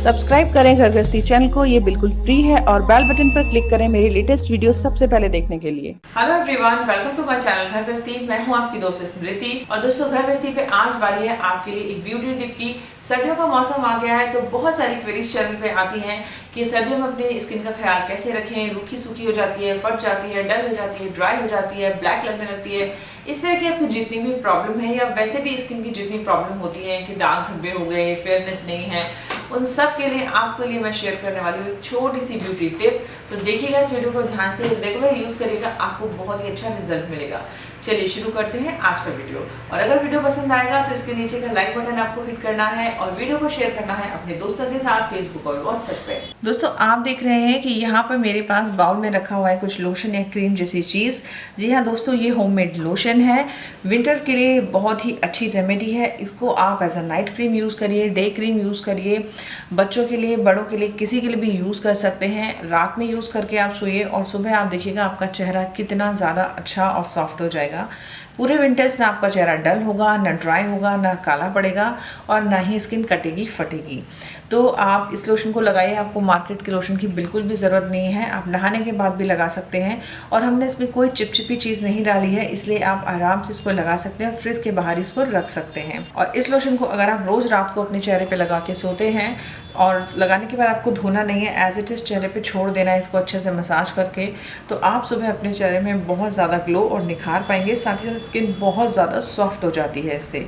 Subscribe करें घर गृहस्थी चैनल को, ये बिल्कुल फ्री है और बेल बटन पर क्लिक करें मेरी लेटेस्ट वीडियो सबसे पहले देखने के लिए। Hello everyone, welcome to my channel Ghar Grihasthi. मैं हूं आपकी दोस्त स्मृति और दोस्तों घर गृहस्थी पे आज बारी है आपके लिए एक ब्यूटी टिप की। सर्दियों का मौसम आ गया है तो बहुत सारी क्वेरीज चैनल पे आती हैं कि सर्दियों में अपने स्किन का ख्याल कैसे रखें। रूखी सूखी हो जाती है, फट जाती है, डल हो जाती है, ड्राई हो जाती है, ब्लैक लगने लगती है। इस तरह की आपको जितनी भी प्रॉब्लम है या वैसे भी स्किन की जितनी प्रॉब्लम होती है कि दाग धब्बे हो गए, फेयरनेस नहीं है, उन सब के लिए आपके लिए मैं शेयर करने वाली हूँ एक छोटी सी ब्यूटी टिप। तो देखिएगा इस वीडियो को ध्यान से, रेगुलर यूज करिएगा, आपको बहुत ही अच्छा रिजल्ट मिलेगा। चलिए शुरू करते हैं आज का वीडियो। और अगर वीडियो पसंद आएगा तो इसके नीचे का लाइक बटन आपको हिट करना है और वीडियो को शेयर करना है अपने दोस्तों के साथ फेसबुक और व्हाट्सएप पे। दोस्तों आप देख रहे हैं कि यहाँ पर मेरे पास बाउल में रखा हुआ है कुछ लोशन या क्रीम जैसी चीज़। जी हाँ दोस्तों, ये होममेड लोशन है, विंटर के लिए बहुत ही अच्छी रेमेडी है। इसको आप as a night cream use करिए, डे क्रीम यूज़ करिए, बच्चों के लिए, बड़ों के लिए, किसी के लिए भी यूज़ कर सकते हैं। रात में यूज़ करके आप सोइए और सुबह आप देखिएगा आपका चेहरा कितना ज़्यादा अच्छा और सॉफ्ट हो जाएगा। पूरे विंटर्स ना आपका चेहरा डल होगा, ना ड्राई होगा, ना काला पड़ेगा और ना ही स्किन कटेगी फटेगी। तो आप इस लोशन को लगाइए, आपको मार्केट के लोशन की बिल्कुल भी ज़रूरत नहीं है, आप नहाने के बाद भी लगा सकते हैं। और हमने इसमें कोई चिपचिपी चीज़ नहीं डाली है, इसलिए आप आराम से इसको लगा सकते हैं, फ्रिज के बाहर इसको रख सकते हैं। और इस लोशन को अगर आप रोज़ रात को अपने चेहरे पर लगा के सोते हैं और लगाने के बाद आपको धोना नहीं है, एज इट इज़ चेहरे पे छोड़ देना है इसको अच्छे से मसाज करके, तो आप सुबह अपने चेहरे में बहुत ज़्यादा ग्लो और निखार पाएंगे। साथ ही साथ स्किन बहुत ज़्यादा सॉफ्ट हो जाती है इससे।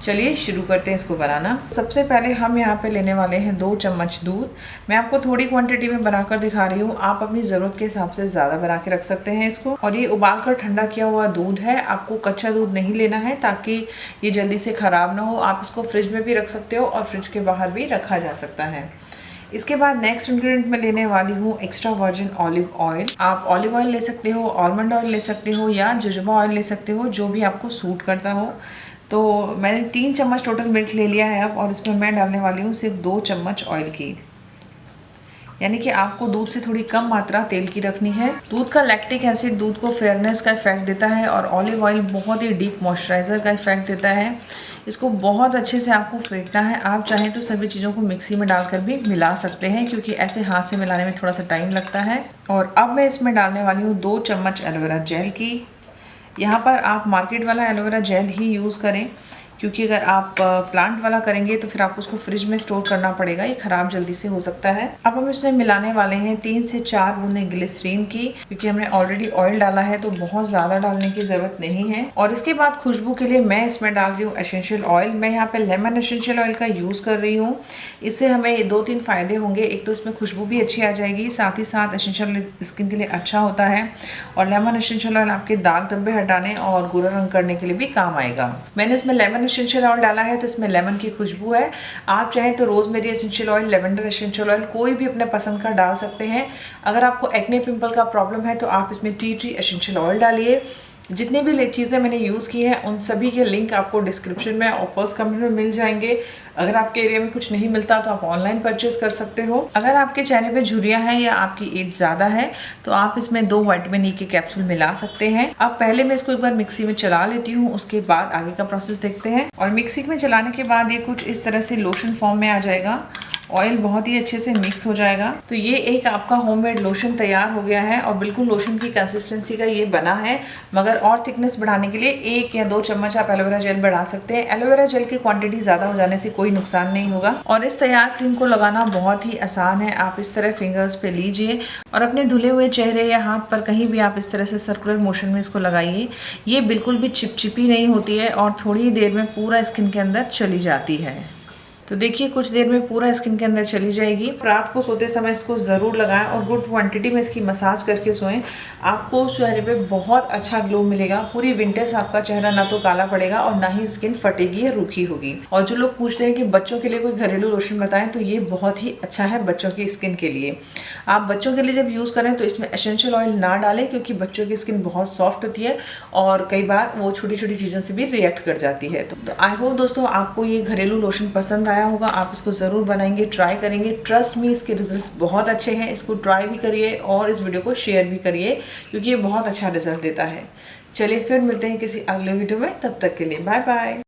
चलिए शुरू करते हैं इसको बनाना। सबसे पहले हम यहाँ पे लेने वाले हैं 2 चम्मच दूध। मैं आपको थोड़ी क्वांटिटी में बनाकर दिखा रही हूँ, आप अपनी ज़रूरत के हिसाब से ज़्यादा बना के रख सकते हैं इसको। और ये उबाल कर ठंडा किया हुआ दूध है, आपको कच्चा दूध नहीं लेना है ताकि ये जल्दी से ख़राब ना हो। आप इसको फ्रिज में भी रख सकते हो और फ्रिज के बाहर भी रखा जा सकता है। इसके बाद नेक्स्ट इंग्रेडिएंट में लेने वाली हूँ एक्स्ट्रा वर्जिन ऑलिव ऑयल। आप ऑलिव ऑयल ले सकते हो, आलमंड ऑयल ले सकते हो या जोजोबा ऑयल ले सकते हो, जो भी आपको सूट करता हो। तो मैंने 3 चम्मच टोटल मिल्क ले लिया है अब, और इसमें मैं डालने वाली हूँ सिर्फ 2 चम्मच ऑयल की, यानी कि आपको दूध से थोड़ी कम मात्रा तेल की रखनी है। दूध का लैक्टिक एसिड दूध को फेयरनेस का इफेक्ट देता है और ऑलिव ऑयल बहुत ही डीप मॉइस्चराइज़र का इफेक्ट देता है। इसको बहुत अच्छे से आपको फेंटना है। आप चाहें तो सभी चीज़ों को मिक्सी में डालकर भी मिला सकते हैं, क्योंकि ऐसे हाथ से मिलाने में थोड़ा सा टाइम लगता है। और अब मैं इसमें डालने वाली हूँ 2 चम्मच एलोवेरा जेल की। यहाँ पर आप मार्केट वाला एलोवेरा जेल ही यूज़ करें, क्योंकि अगर आप प्लांट वाला करेंगे तो फिर आपको उसको फ्रिज में स्टोर करना पड़ेगा, ये ख़राब जल्दी से हो सकता है। अब हम इसमें मिलाने वाले हैं 3 से 4 बूंदें ग्लिसरीन की, क्योंकि हमने ऑलरेडी ऑयल डाला है तो बहुत ज़्यादा डालने की ज़रूरत नहीं है। और इसके बाद खुशबू के लिए मैं इसमें डाल रही हूँ एसेंशियल ऑयल। मैं यहाँ पे लेमन एसेंशियल ऑयल का यूज़ कर रही हूँ। इससे हमें 2-3 फ़ायदे होंगे। एक तो इसमें खुशबू भी अच्छी आ जाएगी, साथ ही साथ एसेंशियल स्किन के लिए अच्छा होता है। और लेमन एसेंशियल ऑयल आपके दाग धब्बे हटाने और गोरा रंग करने के लिए भी काम आएगा। मैंने इसमें लेमन एसेंशियल ऑयल डाला है तो इसमें लेमन की खुशबू है। आप चाहें तो rosemary essential oil, lavender essential oil, कोई भी अपने पसंद का डाल सकते हैं। अगर आपको एक्ने पिंपल का प्रॉब्लम है तो आप इसमें टी ट्री एसेंशियल ऑयल डालिए। जितनी भी चीज़ें मैंने यूज़ की हैं उन सभी के लिंक आपको डिस्क्रिप्शन में और फर्स्ट कमेंट में मिल जाएंगे। अगर आपके एरिया में कुछ नहीं मिलता तो आप ऑनलाइन परचेज कर सकते हो। अगर आपके चेहरे पे झुर्रियाँ हैं या आपकी एज ज़्यादा है तो आप इसमें 2 विटामिन ई के कैप्सूल मिला सकते हैं। अब पहले मैं इसको एक बार मिक्सी में चला लेती हूँ, उसके बाद आगे का प्रोसेस देखते हैं। और मिक्सी में चलाने के बाद ये कुछ इस तरह से लोशन फॉर्म में आ जाएगा, ऑयल बहुत ही अच्छे से मिक्स हो जाएगा। तो ये एक आपका होममेड लोशन तैयार हो गया है और बिल्कुल लोशन की कंसिस्टेंसी का ये बना है। मगर और थिकनेस बढ़ाने के लिए 1 या 2 चम्मच आप एलोवेरा जेल बढ़ा सकते हैं। एलोवेरा जेल की क्वांटिटी ज़्यादा हो जाने से कोई नुकसान नहीं होगा। और इस तैयार क्रीम को लगाना बहुत ही आसान है। आप इस तरह फिंगर्स पे लीजिए और अपने धुले हुए चेहरे या हाथ पर कहीं भी आप इस तरह से सर्कुलर मोशन में इसको लगाइए। ये बिल्कुल भी चिपचिपी नहीं होती है और थोड़ी ही देर में पूरा स्किन के अंदर चली जाती है। तो देखिए कुछ देर में पूरा स्किन के अंदर चली जाएगी। रात को सोते समय इसको ज़रूर लगाएं और गुड क्वांटिटी में इसकी मसाज करके सोएं। आपको चेहरे पे बहुत अच्छा ग्लो मिलेगा। पूरी विंटर्स आपका चेहरा ना तो काला पड़ेगा और ना ही स्किन फटेगी या रूखी होगी। और जो लोग पूछते हैं कि बच्चों के लिए कोई घरेलू लोशन बताएं, तो ये बहुत ही अच्छा है बच्चों की स्किन के लिए। आप बच्चों के लिए जब यूज़ करें तो इसमें एसेंशियल ऑयल ना डालें, क्योंकि बच्चों की स्किन बहुत सॉफ्ट होती है और कई बार वो छोटी छोटी चीज़ों से भी रिएक्ट कर जाती है। तो आई होप दोस्तों आपको ये घरेलू लोशन पसंद आया होगा। आप इसको ज़रूर बनाएंगे, ट्राई करेंगे। ट्रस्ट मी, इसके रिजल्ट्स बहुत अच्छे हैं। इसको ट्राई भी करिए और इस वीडियो को शेयर भी करिए, क्योंकि ये बहुत अच्छा रिजल्ट देता है। चलिए फिर मिलते हैं किसी अगले वीडियो में, तब तक के लिए बाय बाय।